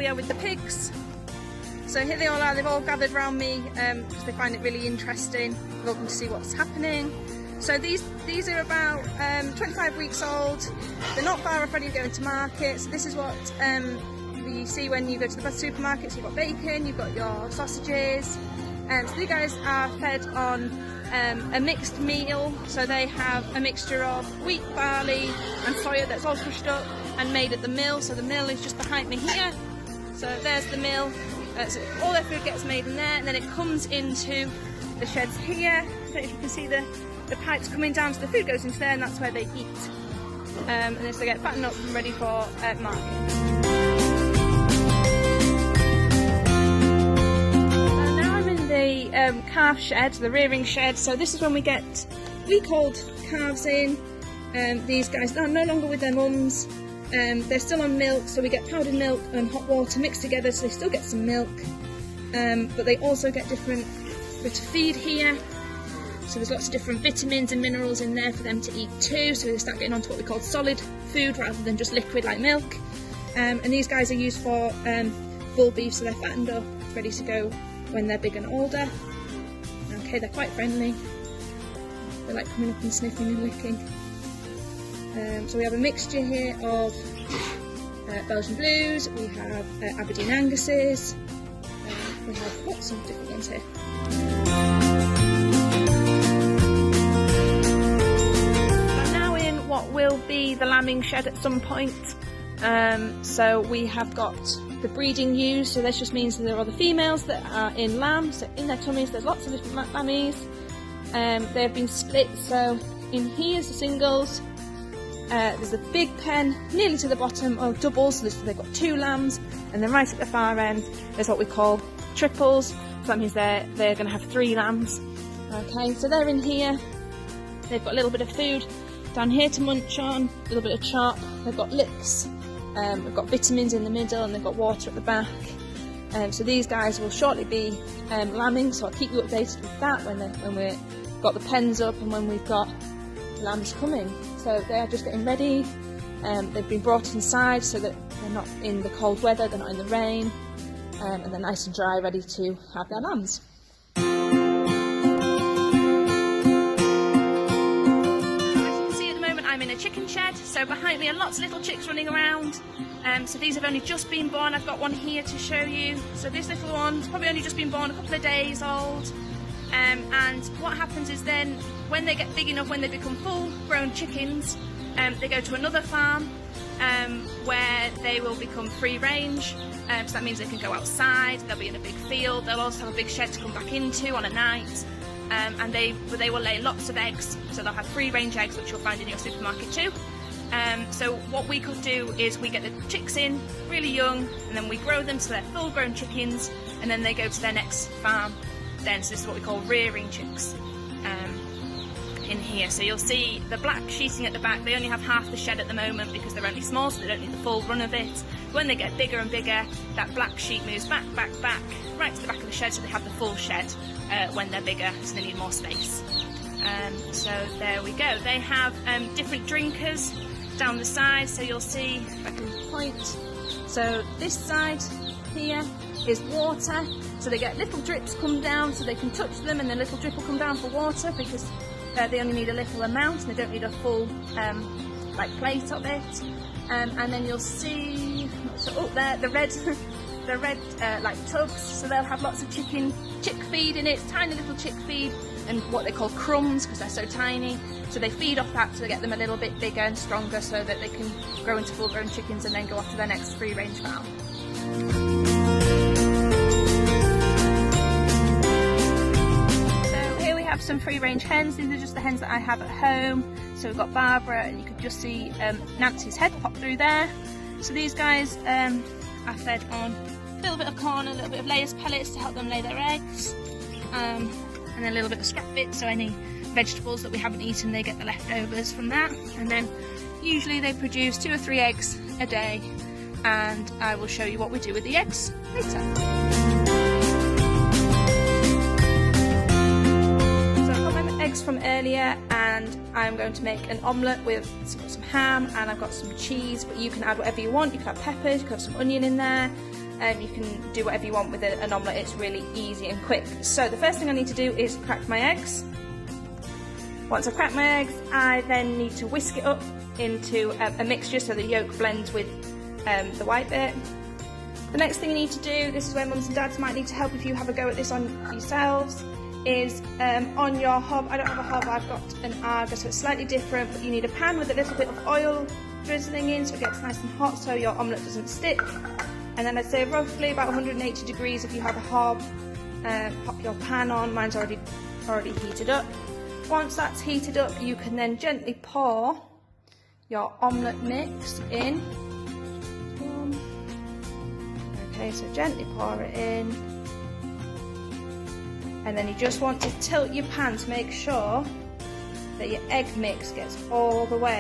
video with the pigs. So here they all are, they've all gathered around me because they find it really interesting, looking to see what's happening. So these are about 25 weeks old. They're not far off ready to go into market. So this is what you see when you go to the best supermarkets. You've got bacon, you've got your sausages. So these guys are fed on a mixed meal. So they have a mixture of wheat, barley and soya that's all crushed up and made at the mill. So the mill is just behind me here. So there's the mill. So all their food gets made in there, and then it comes into the sheds here. So if you can see the pipes coming down, so the food goes into there, and that's where they eat. And then so they get fattened up and ready for market. So now I'm in the calf shed, the rearing shed. So this is when we get week-old calves in. These guys are no longer with their mums. They're still on milk, so we get powdered milk and hot water mixed together, so they still get some milk. But they also get different bits of feed here. So there's lots of different vitamins and minerals in there for them to eat too. So they start getting onto what we call solid food rather than just liquid like milk. And these guys are used for bull beef, so they're fattened up, ready to go when they're big and older. Okay, they're quite friendly. They like coming up and sniffing and licking. So we have a mixture here of Belgian Blues, we have Aberdeen Anguses, we have lots of different ones here. I'm now in what will be the lambing shed at some point. So we have got the breeding ewes, so this just means that there are the females that are in lamb, so in their tummies there's lots of different lammies. They've been split, so in here's the singles. There's a big pen nearly to the bottom of doubles, so they've got 2 lambs, and then right at the far end there's what we call triples, so that means they're going to have 3 lambs. Okay, so they're in here, they've got a little bit of food down here to munch on, a little bit of chop, they've got licks, we've got vitamins in the middle, and they've got water at the back. So these guys will shortly be lambing, so I'll keep you updated with that when we've got the pens up and when we've got lambs coming. So they're just getting ready. They've been brought inside so that they're not in the cold weather, they're not in the rain, and they're nice and dry, ready to have their lambs. As you can see at the moment I'm in a chicken shed, so behind me are lots of little chicks running around. So these have only just been born. I've got one here to show you. So this little one's probably only just been born, a couple of days old. And what happens is then when they get big enough, when they become full grown chickens, they go to another farm where they will become free range. So that means they can go outside, they'll be in a big field, they'll also have a big shed to come back into on a night, and they will lay lots of eggs, so they'll have free range eggs which you'll find in your supermarket too. So what we could do is we get the chicks in really young, and then we grow them so they're full grown chickens, and then they go to their next farm. Then, so this is what we call rearing chicks in here. So you'll see the black sheeting at the back. They only have half the shed at the moment because they're only small, so they don't need the full run of it. When they get bigger and bigger, that black sheet moves back, right to the back of the shed, so they have the full shed when they're bigger, so they need more space. So there we go. They have different drinkers down the side, so you'll see, if I can point, so this side here is water, so they get little drips come down so they can touch them, and then little drip will come down for water because they only need a little amount and they don't need a full like plate of it. And then you'll see there the red like tubs, so they'll have lots of chick feed in it, tiny little chick feed, and what they call crumbs because they're so tiny, so they feed off that to get them a little bit bigger and stronger so that they can grow into full grown chickens and then go off to their next free range farm. Some free range hens. These are just the hens that I have at home. So we've got Barbara, and you can just see Nancy's head pop through there. So these guys are fed on a little bit of corn, a little bit of layers pellets to help them lay their eggs, and then a little bit of scrap bits, so any vegetables that we haven't eaten, they get the leftovers from that. And then usually they produce 2 or 3 eggs a day, and I will show you what we do with the eggs later. Eggs from earlier, and I'm going to make an omelette with some ham, and I've got some cheese, but you can add whatever you want. You can have peppers, you can have some onion in there, You can do whatever you want with an omelette, it's really easy and quick. So the first thing I need to do is crack my eggs. Once I crack my eggs, I then need to whisk it up into a mixture so the yolk blends with the white bit. The next thing you need to do, this is where mums and dads might need to help if you have a go at this on yourselves, is on your hob. I don't have a hob, I've got an Aga, so it's slightly different, but you need a pan with a little bit of oil drizzling in so it gets nice and hot so your omelette doesn't stick. And then I'd say roughly about 180 degrees if you have a hob. Pop your pan on, mine's already heated up. Once that's heated up, you can then gently pour your omelette mix in. Okay, so gently pour it in. And then you just want to tilt your pan to make sure that your egg mix gets all the way